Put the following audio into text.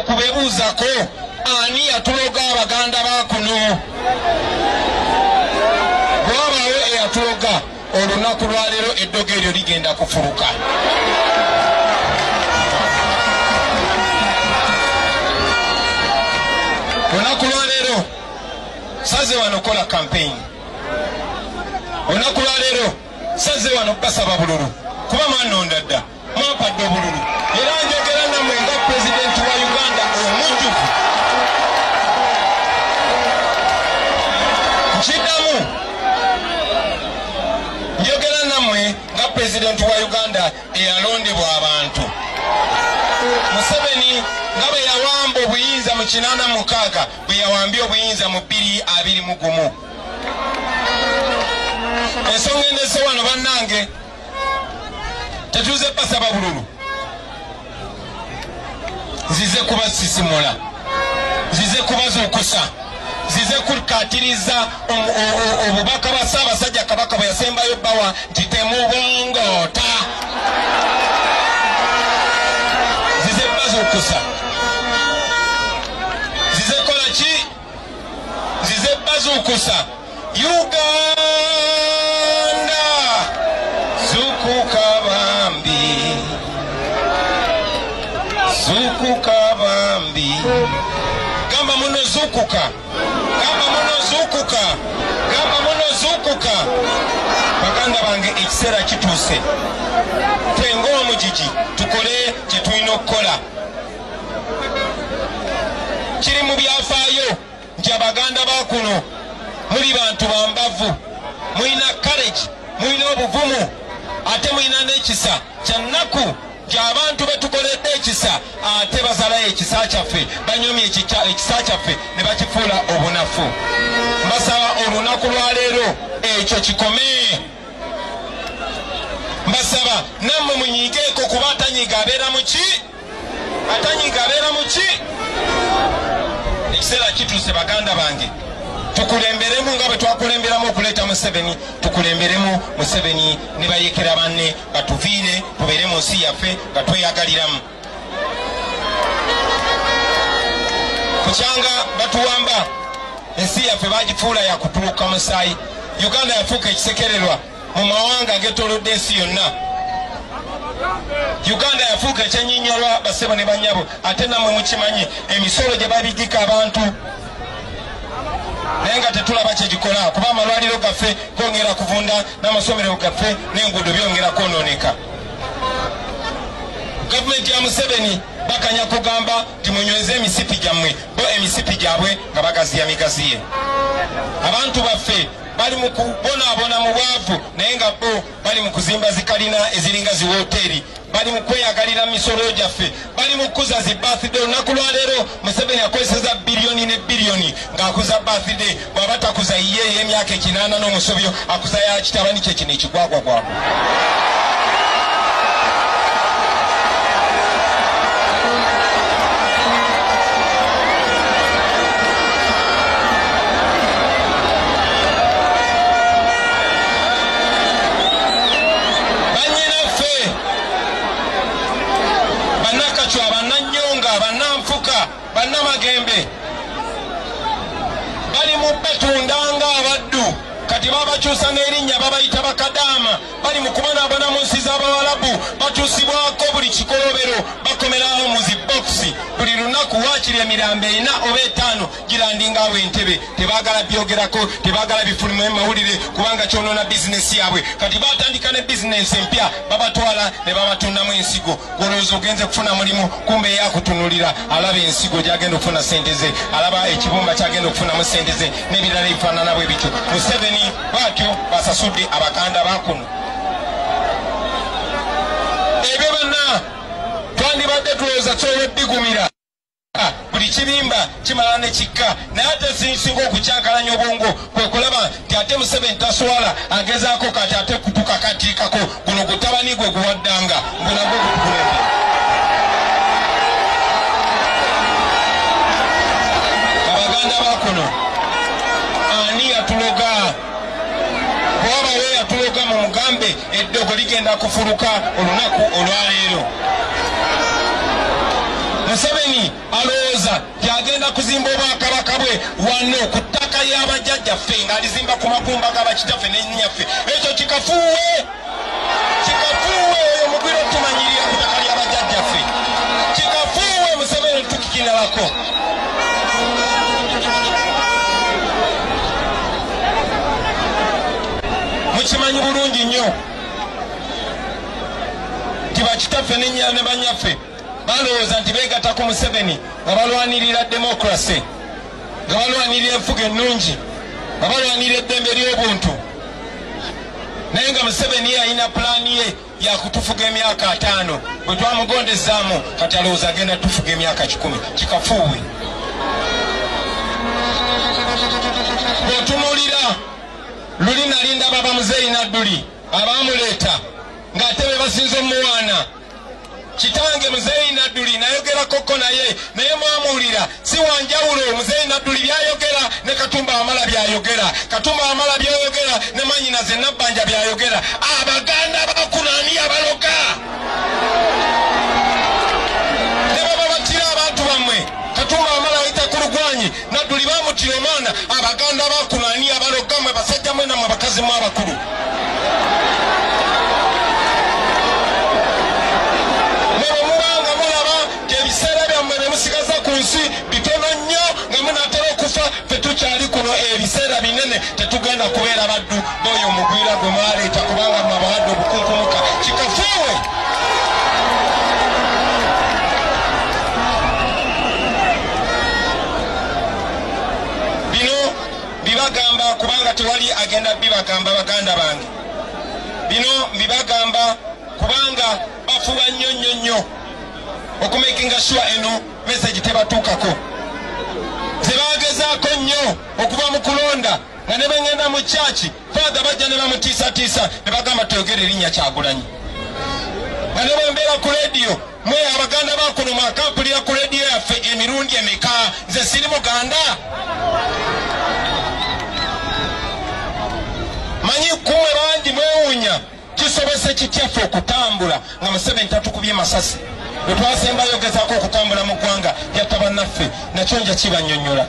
kubebuuzako ani yatuloga abaganda bakuno bwabaawo eyatuloga olunaku lwaleero eddogo eryo ligenda kufuruka. Olunaku lwaleero saze wano kola campaign. Olunaku lwaleero saze wano basaba bululu kuba mwanonda dda mwapadde obululu era njogera nammwe nga pulezidenti wa Uganda omujjuvu. Nkiddamu njogera nammwe nga pulezidenti wa Uganda eyalondebwa abantu. Museveni nga bwe yawamba obuyinza mu 86 bwe yawambye obuyinza mu 2021. Ensonga endese wano bannange tetuze basaba bululu, nzize kubasisimula, nzize kubazuukusa, nzize kukatiriza obubaka bwa Ssaabasajja Kabaka bwe yasembayo bbawa nti temubongoota. Nzize bazuukusa, nzize kola ki? Nzize bazuukusa. Uganda zukuka bambi, zukuka bambi. Gamba muno zukuka, gamba muno zukuka, gamba muno zukuka. Baganda bange ekiseera kituuse. Twenga omugigi tukole kye tulina okukola. Kiri mu byafaayo nti abaganda bakuno muli bantu bambavu, mulina courage, mulina obuvumu, ate mulina n'ekisa kyannaku gy'abantu betukoledde ekisa ate bazalayo ekisa kyaffe, banyomye ekisa kyaffe ne bakifuula obunafu. Mbasaba olunaku lwaleero ekyo kikome. Mbasaba nammwe munyigeeko kuba atanyiga abeera mu ki? Atanyiga abeera mu ki? Ekiseera kituuse baganda bange. Tukulemberemu nga bwe twakulemberamu okuleeta Museveni, tukulemberemu Museveni ne bayekera banne batuviire tubeere mu nsi yaffe nga tweyagaliramu. Kukyanga batuwamba ensi yaffe bagifuula yakutuuka musaayi. Uganda yafuuka ekisekererwa mu mawanga agetolodde ensi yonna. Uganda yafuuka ekyenyinyolwa bassebo ne bannyabo, ate nammwe mukimanyi emisolo gye babigika abantu naye nga tetulaba kyegikola kuba amalwaliro gaffe gongera kuvunda n'amasomero gaffe n'enguudo byongera kwonooneka. Gavumenti ya Museveni bakanya kugamba nti munyweze emisipi gyammwe, bo emisipi gyabwe nga bagaziya migaziye. Abantu baffe bali mu kubonaabona mu bwavu naye nga bo bali mu kuzimba zikalina eziringa ziwoteeri, bali mu kweyagalira misolo gyaffe, bali mu kukuza zi birthday. Olunaku lwaleero Museveni akozeseza biliyoni ne biliyoni ng'akuza birthday. Bw'aba takuza ye ey'emyaka 80 n'omusobyo akuza ya kitabani kye kino ekigwagwagwago. Bannamagembe bali mu batundanga abaddu kati babakyusa n'erinnya babayita bakadaama, bali mu kubonaabona mu nsi z'Abawalabu, batuusibwako buli kikolobero bakomerawo mu zibokisi buli lunaku waakiri emirambo 4 oba 5 girandinga awo entebe. Tebaagala byogerako, tebaagala bifuluma mu mawulire kubanga kyonoona bizinesi yaabwe. Kati batandika ne bizinesi empya babatwala ne babatundamu ensigo. Golowooza ogenze kufuna mulimu, kumbe yakutunulira alaba ensigo gyagenda okufuna sente ze, alaba ekibumba kyagenda okufunamu sente ze n'ebirala ebifaanana bwe bityo. Museveni bwatyo basasudde abaganda bakuno. Ebyo byonna twandibadde tulowooza kyolwebigumira buli kibimba kimala ne kikka, naye ate singa okukyankalanya obwongo kwe kulaba nti ate Museveni taswala agezaako kati ate kutukakatiikako guno gutabani gwe guwaddanga ngunagwo gutukulembera. Abaganda bakuno ani yatuloga? Bwaba we yatuloga mu mugambe eddogo ligenda kufuruka olunaku olwaleero. Museveni alo alowooza gyagenda kuzimba obwakabaka bwe wano ku ttaka y'abajjajjaffe ng'alizimba ku magumba g'abakitaffe n'ennyaffe ekyo kikafuuwe oyo mugwira otumanyirira ku ttaka ly'abajjajjaffe kikafuuwe Museveni tukikinalako mukimanyi bulungi nnyo nti bakitaffe ne banyaffe balowooza nti beegatta ku Museveni nga balwanirira demokrasi nga balwanirira enfuga ennungi nga balwanirira eddembe ly'obuntu naye nga Museveni alina pulaani ye yakutufuga emyaka 5 bwe twamugondezaamu kati alowooza agenda tufuga emyaka 10 kikafuuwe bw'otunuulira luli nali ndaba bamuzeeyi Nadduli abaamuleeta ng'ate be basinze omuwaana kitange Muzeeyi Nadduli nayogerakoko naye mwamuwulira si wanjawulo Muzeeyi Nadduli byayogera ne Katumba Wamala byayogera Katumba Wamala byayogera ne Manyinaze Nabbanja byayogera Abaganda bakunaani abaloga ne baba batira abantu bammwe Katumba Wamala ayita ku lugwanyi Nadduli bamutira omwana Abaganda bakunaani abaloga mwe basajja mwe nammwe bakazi mwe abakulu bitono nnyo nga munatera okufa tetukyali kuno ebiseera binene tetugenda kubeera baddu b'oyo omugwira gwe mwaleeta kubanga mwabawadde obukunkumuka kikafuuwe bino bibagamba kubanga tewali agenda bibagamba baganda bange bino bibagamba kubanga bafuba nnyo okumakinga sure eno message tebatuukako zebagezaako nnyo okuva mu kulonda nga ne bengenda mu kyaki father bajja ne bamutiisatiisa ne bagamba toyogera erinnya Kyagulanyi nga ne bembeera ku lediyo mwe abaganda bakuno mwakampulira ku lediyo yaffe emirundi emeka nze siri muganda manyi kumwe bangi mwewuunya kisobose kityaffe okutambula nga Museveni tatukubye masasi bwe twasemba yogezaako okutambula mu ggwanga yatta bannaffe nakyo nja kibannyonnyola